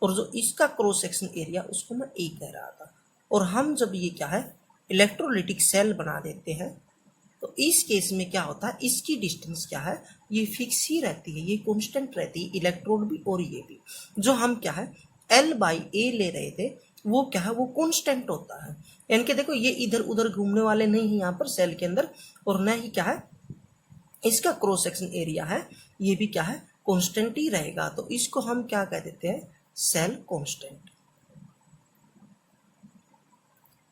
और जो इसका क्रॉस सेक्शन एरिया उसको मैं A कह रहा था। और हम जब ये क्या है इलेक्ट्रोलिटिक सेल बना देते हैं, तो इस केस में क्या होता है, इसकी डिस्टेंस क्या है, ये फिक्स ही रहती है, ये कांस्टेंट रहती है, इलेक्ट्रोड भी और ये भी। जो हम क्या है L/A ले रहे थे वो क्या है, वो कांस्टेंट होता है, यानी कि देखो ये इधर उधर घूमने वाले नहीं है यहाँ पर सेल के अंदर, और न ही क्या है इसका क्रॉस सेक्शन एरिया है, ये भी क्या है कांस्टेंट ही रहेगा। तो इसको हम क्या कह देते हैं, सेल कांस्टेंट,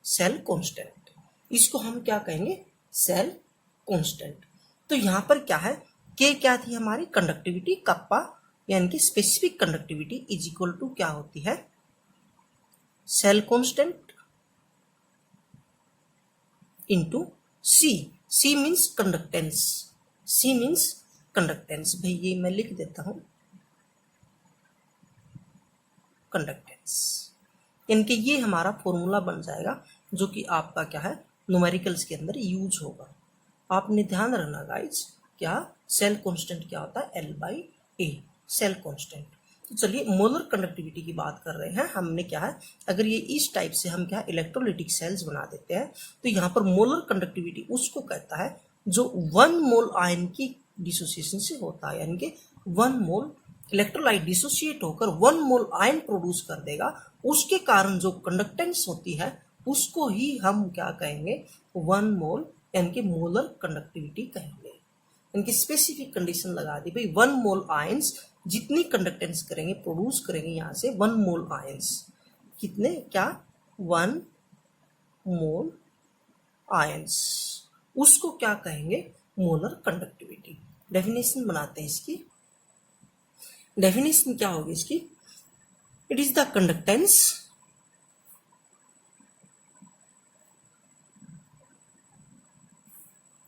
सेल कांस्टेंट, इसको हम क्या कहेंगे, सेल कांस्टेंट। तो यहां पर क्या है, के क्या थी हमारी कंडक्टिविटी, कप्पा यानी कि specific conductivity is equal to क्या होती है, cell constant into C, C means conductance, C means conductance, भाई ये मैं लिख देता हूं कंडक्टेंस, यानी कि ये हमारा फॉर्मूला बन जाएगा जो कि आपका क्या है न्यूमेरिकल्स के अंदर यूज होगा। आपने ध्यान रखना गाइज, क्या सेल कांस्टेंट क्या होता है, L/A, सेल कांस्टेंट। तो चलिए मोलर कंडक्टिविटी की बात कर रहे हैं, हमने क्या है अगर ये इस टाइप से हम क्या इलेक्ट्रोलिटिक सेल्स बना देते हैं, तो यहाँ पर मोलर कंडक्टिविटी उसको कहता है जो 1 मोल आयन की डिसोसिएशन से होता है, यानी कि 1 मोल इलेक्ट्रोलाइट डिसोसिएट होकर 1 मोल आयन प्रोड्यूस कर देगा, उसके कारण जो कंडक्टेंस होती है उसको ही हम क्या कहेंगे, 1 मोल यानी कि मोलर कंडक्टिविटी कहेंगे। इनकी स्पेसिफिक कंडीशन लगा दी भाई, 1 मोल आयंस जितनी कंडक्टेंस करेंगे प्रोड्यूस करेंगे यहाँ से 1 मोल आयंस, कितने क्या 1 मोल आयंस, उसको क्या कहेंगे, मोलर कंडक्टिविटी। डेफिनेशन बनाते हैं इसकी, डेफिनेशन क्या होगी इसकी, it is the conductance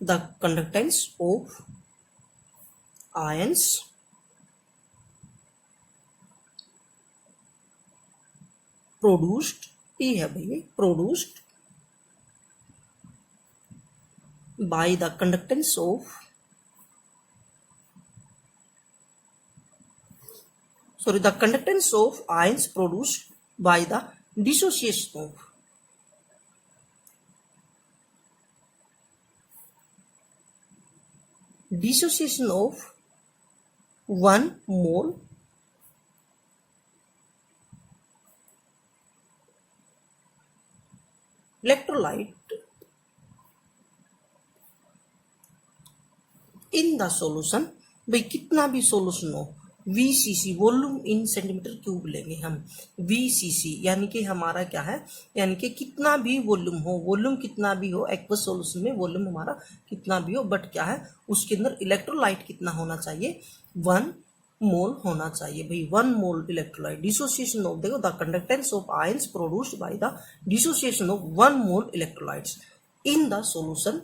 the conductance of ions produced, ये है भैया produced by the conductance of, sorry, the conductance of ions produced by the dissociation of, dissociation of 1 mole electrolyte in the solution, भाई कितना भी solution हो, VCC volume in centimetre cube लेंगे हम, VCC यानी कि हमारा क्या है, यानी कि कितना भी वॉल्यूम हो, वॉल्यूम कितना भी हो एक्वस सॉल्यूशन में वॉल्यूम हमारा कितना भी हो, बट क्या है उसके अंदर इलेक्ट्रोलाइट कितना होना चाहिए, 1 मोल होना चाहिए भाई, 1 मोल इलेक्ट्रोलाइट। डिसोसिएशन ऑफ, देखो the conductance of ions produced by the dissociation of 1 mole electrolytes in the solution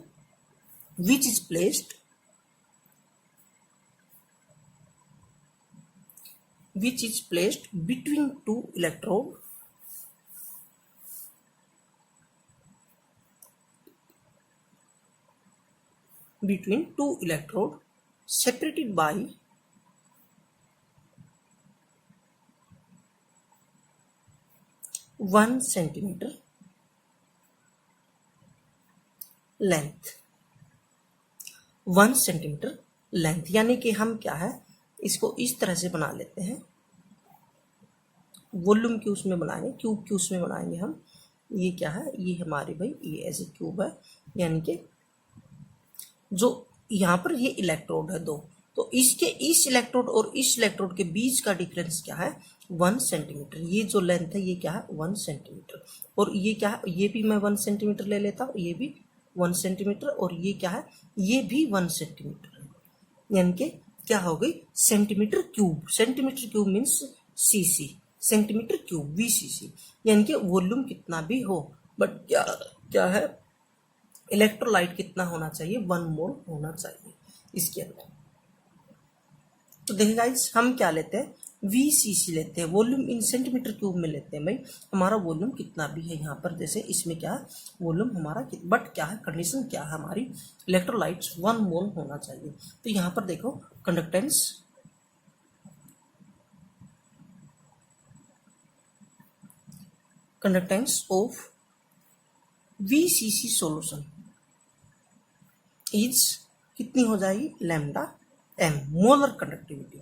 which is placed between two electrode separated by 1 centimeter length, 1 centimetre length, यानी कि हम क्या है इसको इस तरह से बना लेते हैं, वॉल्यूम की उसमें बनाएंगे, क्यूब की उसमें बनाएंगे हम, ये क्या है, ये हमारे भाई ये ऐसे क्यूब है, यानी कि जो यहाँ पर ये इलेक्ट्रोड है 2, तो इसके इस इलेक्ट्रोड और इस इलेक्ट्रोड के बीच का डिफरेंस क्या है, 1 सेंटीमीटर, ये जो लेंथ है ये क्या है 1 सेंटीमीटर, और ये क्या है, ये भी मैं 1 सेंटीमीटर ले लेता हूँ, ये भी 1 सेंटीमीटर, और ये क्या है, ये भी 1 सेंटीमीटर है, यानी कि क्या हो गई centimetre cube, centimetre cube means CC, centimetre cube VCC, यानी कि वॉल्यूम कितना भी हो, बट क्या क्या है इलेक्ट्रोलाइट कितना होना चाहिए, 1 मोल होना चाहिए इसके अंदर। तो देखिए गाइस हम क्या लेते हैं, VCC लेते हैं, वॉल्यूम इन सेंटीमीटर क्यूब में लेते हैं भाई, हमारा वॉल्यूम कितना भी है यहाँ पर, जैसे इसमें क्या है वॉल्यूम हमारा, बट क्या है कंडीशन क्या है हमारी, इलेक्ट्रोलाइट्स 1 मोल होना चाहिए। तो यहाँ पर देखो conductance of VCC solution is कितनी हो जाएगी, lambda m molar conductivity.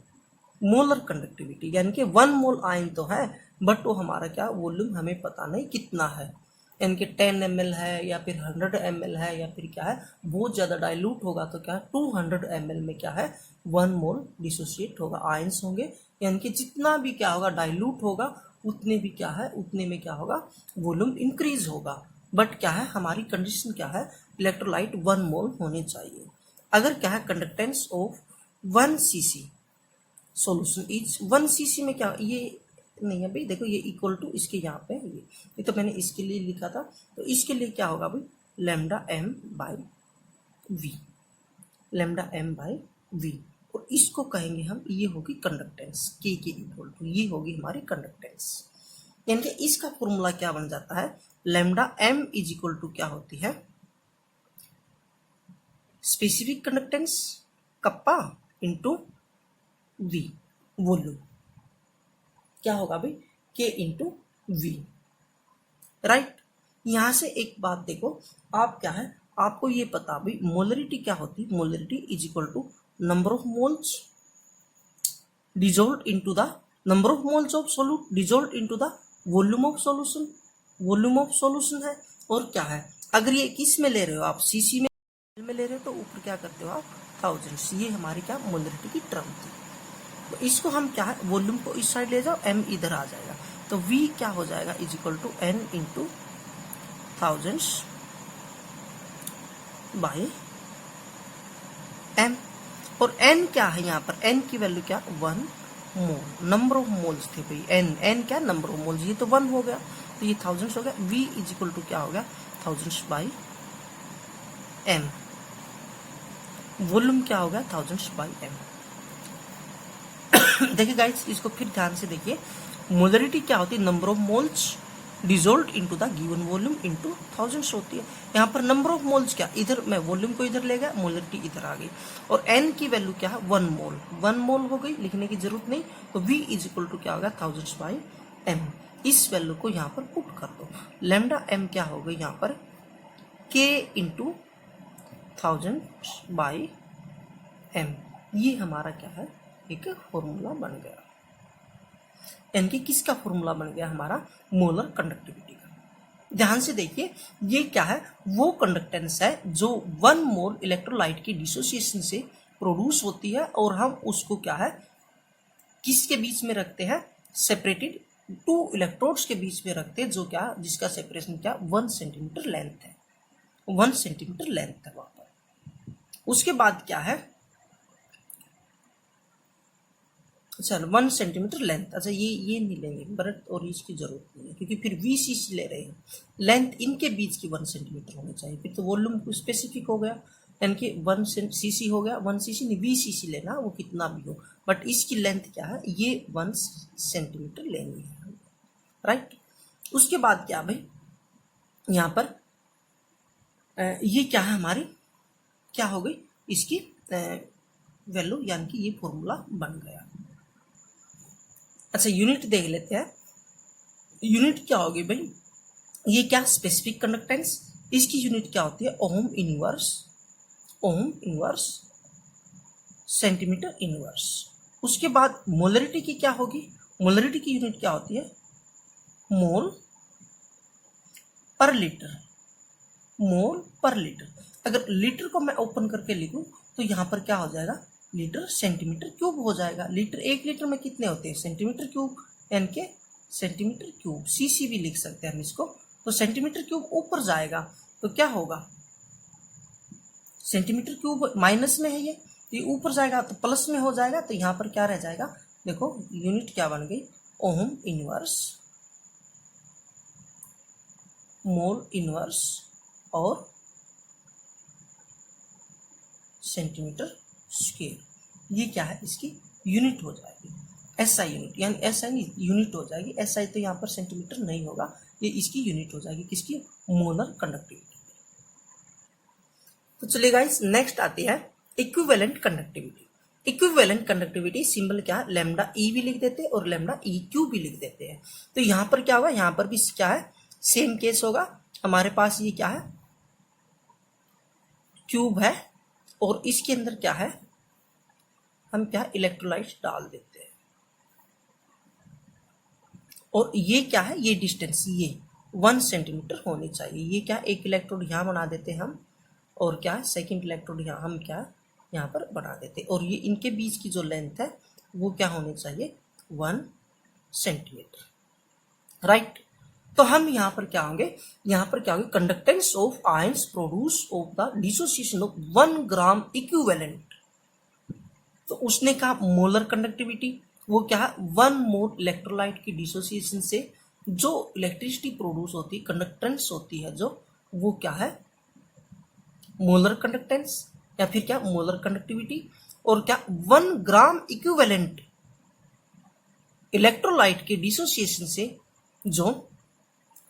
Molar conductivity यानी कि 1 मोल आयन तो है, बट वो हमारा क्या वॉल्यूम हमें पता नहीं कितना है, यानी कि 10 ml है या फिर 100 ml है या फिर क्या है, बहुत ज़्यादा डाइल्यूट होगा तो क्या 200 ml में क्या है 1 मोल डिसोसिएट होगा, आयंस होंगे, यानी कि जितना भी क्या होगा डाइल्यूट होगा उतने भी क्या है, उतने में क्या होगा वॉल्यूम इंक्रीज होगा। बट क्या है हमारी कंडीशन क्या है, इलेक्ट्रोलाइट 1 मोल होने चाहिए। अगर क्या है conductance of 1 cc solution is 1 cc में क्या, ये नहीं है भाई, देखो ये इक्वल टू इसके यहाँ पे ये तो मैंने इसके लिए लिखा था, तो इसके लिए क्या होगा भाई lambda m by V, lambda m by V, और इसको कहेंगे हम, ये होगी कंडक्टेंस k के इक्वल टू, ये होगी हमारी कंडक्टेंस। यानी कि इसका फॉर्मूला क्या बन जाता है, lambda m is equal to क्या होती है, specific conductance kappa into V, volume क्या होगा भाई k इंटू वी, राइट। यहां से एक बात देखो, आप क्या है आपको ये पता भाई मोलरिटी क्या होती है, molarity is equal to number of moles dissolve into the number of moles of solute dissolve into the volume of solution, volume of solution है। और क्या है अगर ये किस में ले रहे हो आप, सीसी में ले रहे हो तो ऊपर क्या करते हो आप थाउजेंड्स, ये हमारी क्या मोलरिटी की टर्म थी। तो इसको हम क्या है वॉल्यूम को इस साइड ले जाओ, m इधर आ जाएगा, तो v क्या हो जाएगा is equal to n into thousands by m, और n क्या है यहाँ पर, n की वैल्यू क्या 1 मोल, नंबर ऑफ मोल्स थे भाई, n क्या नंबर ऑफ मोल्स, ये तो 1 हो गया, तो ये थाउजेंड्स हो गया, v इज इक्वल टू क्या हो गया थाउजेंड्स बाई m, वॉल्यूम क्या हो गया थाउजेंड्स बाई m। देखिए गाइस इसको फिर ध्यान से देखिए, मोलरिटी क्या होती है, number of moles dissolve into the given volume into thousands होती है। यहाँ पर नंबर ऑफ मोल्स क्या, इधर मैं वॉल्यूम को इधर ले गया, मोलरिटी इधर आ गई, और n की वैल्यू क्या है 1 मोल, 1 मोल हो गई, लिखने की जरूरत नहीं, तो v इज इक्वल टू क्या होगा थाउजेंड्स बाई m। इस वैल्यू को यहाँ पर पुट कर दो, लैम्डा m क्या हो गई यहाँ पर k into thousands by m, ये हमारा क्या है एक फॉर्मूला बन गया, यानी कि किसका फॉर्मूला बन गया हमारा मोलर कंडक्टिविटी का। ध्यान से देखिए ये क्या है, वो कंडक्टेंस है जो 1 मोल इलेक्ट्रोलाइट की डिसोसिएशन से प्रोड्यूस होती है, और हम उसको क्या है किसके बीच में रखते हैं, सेपरेटेड 2 इलेक्ट्रोड्स के बीच में रखते हैं, जो क्या जिसका सेपरेशन क्या 1 सेंटीमीटर लेंथ है, 1 सेंटीमीटर लेंथ है वहां पर। उसके बाद क्या है, चल 1 सेंटीमीटर लेंथ, अच्छा ये नहीं लेंगे बरत, और इसकी जरूरत नहीं है क्योंकि फिर VCC ले रहे हैं, लेंथ इनके बीच की 1 सेंटीमीटर होनी चाहिए, फिर तो वॉल्यूम स्पेसिफिक हो गया, यानी कि 1 cc हो गया, 1 cc नहीं VCC लेना, वो कितना भी हो, बट इसकी लेंथ क्या है ये 1 सेंटीमीटर लेनी है, राइट। उसके बाद क्या भाई यहाँ पर ये क्या है हमारी क्या हो गई इसकी वैल्यू, यानी कि ये फॉर्मूला बन गया। अच्छा यूनिट देख लेते हैं, यूनिट क्या होगी भाई, ये क्या स्पेसिफिक कंडक्टेंस, इसकी यूनिट क्या होती है ohm inverse, ohm inverse centimetre inverse. उसके बाद मोलरिटी की क्या होगी, मोलरिटी की यूनिट क्या होती है मोल पर लीटर, मोल पर लीटर। अगर लीटर को मैं ओपन करके लिखूं तो यहाँ पर क्या हो जाएगा लीटर सेंटीमीटर क्यूब हो जाएगा, लीटर 1 लीटर में कितने होते हैं सेंटीमीटर क्यूब, यानी कि सेंटीमीटर क्यूब, सीसी भी लिख सकते हैं हम इसको, तो सेंटीमीटर क्यूब ऊपर जाएगा तो क्या होगा सेंटीमीटर क्यूब माइनस में है ये ऊपर जाएगा तो प्लस में हो जाएगा, तो यहाँ पर क्या रह जाएगा देखो यूनिट क्या बन गई ओम इनवर्स, मोल इनवर्स और सेंटीमीटर स्क्वायर, ये क्या है इसकी यूनिट हो जाएगी, SI यूनिट, यानी SI यूनिट हो जाएगी, SI तो यहाँ पर सेंटीमीटर नहीं होगा, ये इसकी यूनिट हो जाएगी किसकी मोलर कंडक्टिविटी। तो चलिए गाइस नेक्स्ट आती है equivalent conductivity. Equivalent conductivity symbol क्या है लैम्डा ई भी लिख देते हैं और लैम्डा EQ भी लिख देते हैं। तो यहाँ पर क्या होगा, यहाँ पर भी क्या है सेम केस होगा, हमारे पास ये क्या है, क्यूब है, और इसके अंदर क्या है, हम क्या इलेक्ट्रोलाइट डाल देते हैं, और ये क्या है, ये डिस्टेंस ये 1 सेंटीमीटर होनी चाहिए। ये क्या, एक इलेक्ट्रोड यहाँ बना देते हैं हम, और क्या है सेकेंड इलेक्ट्रोड यहाँ हम क्या यहाँ पर बना देते हैं, और ये इनके बीच की जो लेंथ है वो क्या होनी चाहिए, 1 सेंटीमीटर, राइट। तो हम यहाँ पर क्या होंगे, यहाँ पर क्या होंगे, conductance of ions produce of the dissociation of 1 gram equivalent. तो उसने कहा मोलर कंडक्टिविटी, वो क्या है, 1 मोल इलेक्ट्रोलाइट की डिसोसिएशन से जो इलेक्ट्रिसिटी प्रोड्यूस होती है, कंडक्टेंस होती है जो, वो क्या है, मोलर कंडक्टेंस या फिर क्या मोलर कंडक्टिविटी। और क्या 1 ग्राम इक्विवेलेंट इलेक्ट्रोलाइट के डिसोसिएशन से जो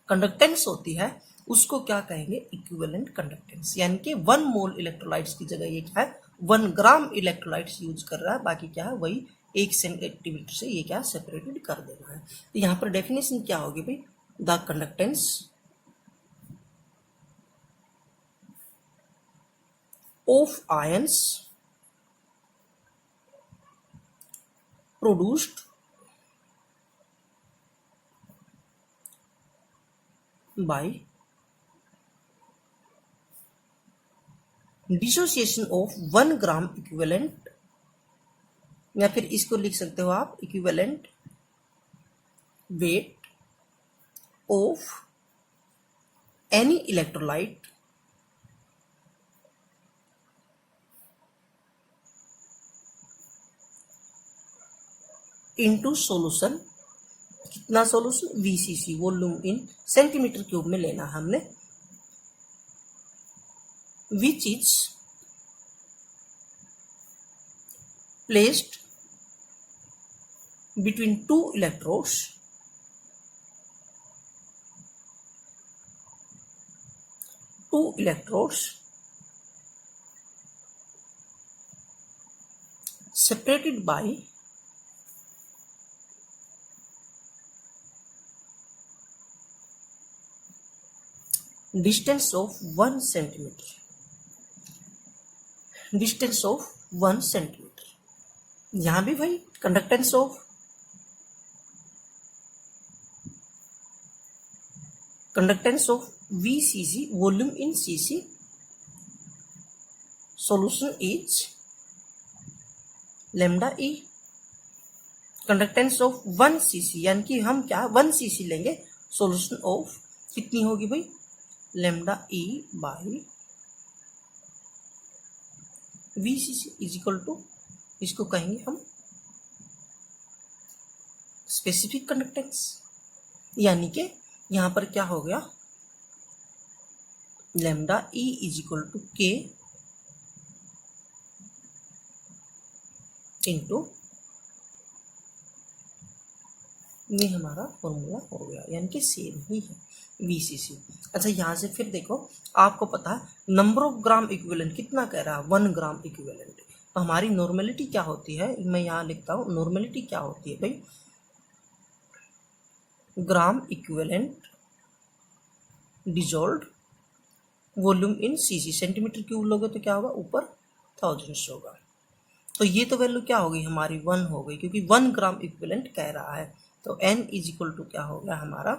कंडक्टेंस होती है उसको क्या कहेंगे, इक्विवेलेंट कंडक्टेंस। यानी कि 1 मोल इलेक्ट्रोलाइट्स की जगह ये क्या है, 1 ग्राम इलेक्ट्रोलाइट्स यूज कर रहा है, बाकी क्या है वही 1 सेंटीमीटर से ये क्या सेपरेटेड कर देना है। तो यहाँ पर डेफिनेशन क्या होगी भाई, the conductance of ions produced by dissociation of 1 gram equivalent, या फिर इसको लिख सकते हो आप equivalent weight of any electrolyte into solution. कितना solution, VCC, volume in centimetre cube में लेना हमने, which is placed between 2 electrodes separated by distance of 1 centimetre, distance of 1 centimetre. यहां भी भाई conductance of VCC, volume in CC, solution is lambda E। Conductance of 1 cc, यानी कि हम क्या 1 cc लेंगे, सॉल्यूशन ऑफ कितनी होगी भाई, lambda E by VCC is equal to, इसको कहेंगे हम स्पेसिफिक कंडक्टेंस। यानी कि यहां पर क्या हो गया, lambda E is equal to K into, ये हमारा फॉर्मूला हो गया, यानी कि सेम ही है VCC। अच्छा यहाँ से फिर देखो, आपको पता है नंबर ऑफ ग्राम इक्विवेलेंट कितना कह रहा है, 1 ग्राम इक्विवेलेंट। तो हमारी नॉर्मेलिटी क्या होती है, मैं यहाँ लिखता हूँ नॉर्मेलिटी क्या होती है भाई, gram equivalent dissolved volume in CC। Centimetre cube लोगे तो क्या होगा, ऊपर थाउजेंड्स होगा। तो ये तो वैल्यू क्या हो गई हमारी, 1 हो गई, क्योंकि 1 ग्राम इक्विवेलेंट कह रहा है। तो N इज इक्वल टू क्या हो गया हमारा,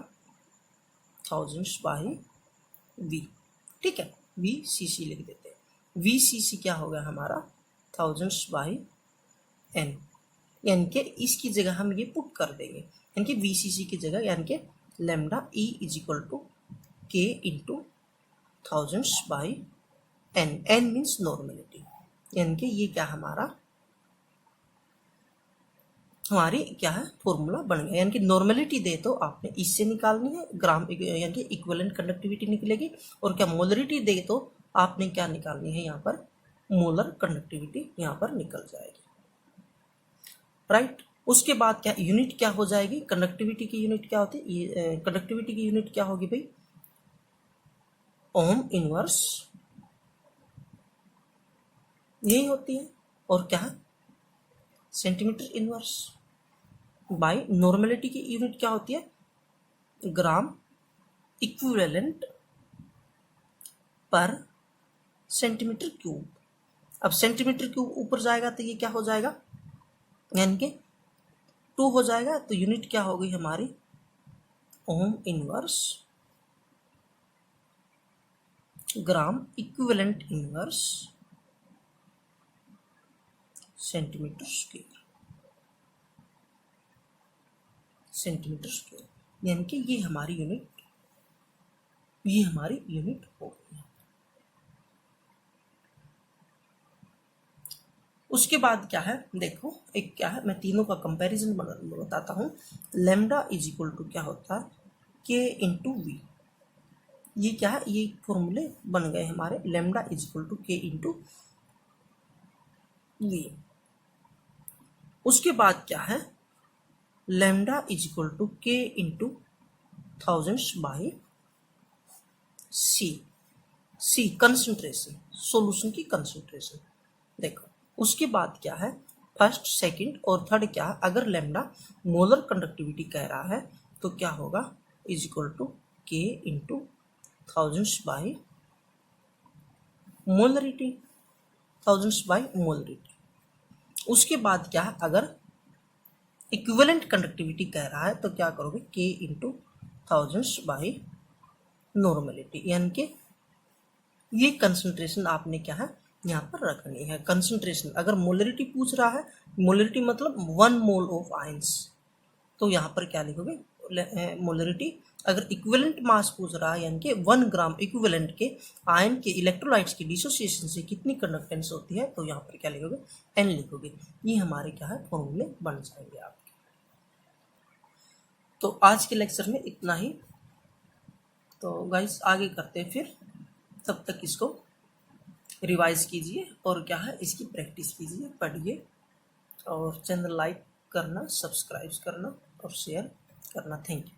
थाउजेंड्स बाई V। ठीक है, VCC लिख देते हैं। VCC क्या हो गया हमारा, थाउजेंड्स बाई N, यानी कि इसकी जगह हम ये पुट कर देंगे, यानी कि VCC की जगह, यानी कि lambda E is equal to K into thousands by N। N means normality, यानी कि ये क्या हमारी क्या है फॉर्मूला बन गया। यानी कि नॉर्मेलिटी दे तो आपने इससे निकालनी है, ग्राम यानी कि इक्विवेलेंट कंडक्टिविटी निकलेगी, और क्या मोलरिटी दे तो आपने क्या निकालनी है, यहाँ पर मोलर कंडक्टिविटी यहाँ पर निकल जाएगी, राइट। उसके बाद क्या यूनिट क्या हो जाएगी, कंडक्टिविटी की यूनिट क्या होती है, कंडक्टिविटी की यूनिट क्या होगी भाई, ओम इनवर्स, यही होती है, और क्या है सेंटीमीटर इनवर्स, बाय नॉर्मेलिटी की यूनिट क्या होती है, ग्राम इक्विवेलेंट पर सेंटीमीटर क्यूब। अब सेंटीमीटर क्यूब ऊपर जाएगा तो ये क्या हो जाएगा, यानी कि 2 हो जाएगा। तो यूनिट क्या हो गई हमारी, ohm inverse gram equivalent inverse centimetre square, centimetre square, यानी कि ये हमारी यूनिट हो गई है। उसके बाद क्या है, देखो एक क्या है, मैं तीनों का कंपैरिजन बताता हूँ। लैम्डा इज इक्वल टू क्या होता है, के इंटू वी। ये क्या है, ये फॉर्मूले बन गए हमारे, lambda is equal to K into V. उसके बाद क्या है, lambda is equal to K into thousands by C concentration, solution की कंसंट्रेशन। देखो उसके बाद क्या है, फर्स्ट सेकंड और थर्ड क्या है, अगर लैम्डा मोलर कंडक्टिविटी कह रहा है तो क्या होगा, is equal to K into thousands by molarity, thousands by molarity. उसके बाद क्या है, अगर इक्विवेलेंट कंडक्टिविटी कह रहा है तो क्या करोगे, के इंटू थाउजेंड्स बाई नॉर्मलिटी, यानी कि ये कंसंट्रेशन आपने क्या है यहाँ पर रखनी है। कंसंट्रेशन अगर मोलरिटी पूछ रहा है, मोलरिटी मतलब 1 मोल ऑफ आयंस, तो यहाँ पर क्या लिखोगे, मोलरिटी। अगर इक्विवेलेंट मास पूछ रहा है, यानी कि 1 ग्राम इक्विवेलेंट के आयन के इलेक्ट्रोलाइट्स की डिसोसिएशन से कितनी कंडक्टेंस होती है, तो यहाँ पर क्या लिखोगे, एन लिखोगे। ये हमारे क्या है फॉर्मूले बन जाएंगे आपके। तो आज के लेक्चर में इतना ही। तो गाइस आगे करते हैं फिर, तब तक इसको रिवाइज कीजिए और क्या है इसकी प्रैक्टिस कीजिए, पढ़िए, और चैनल लाइक करना, सब्सक्राइब करना और शेयर करना। Thank you.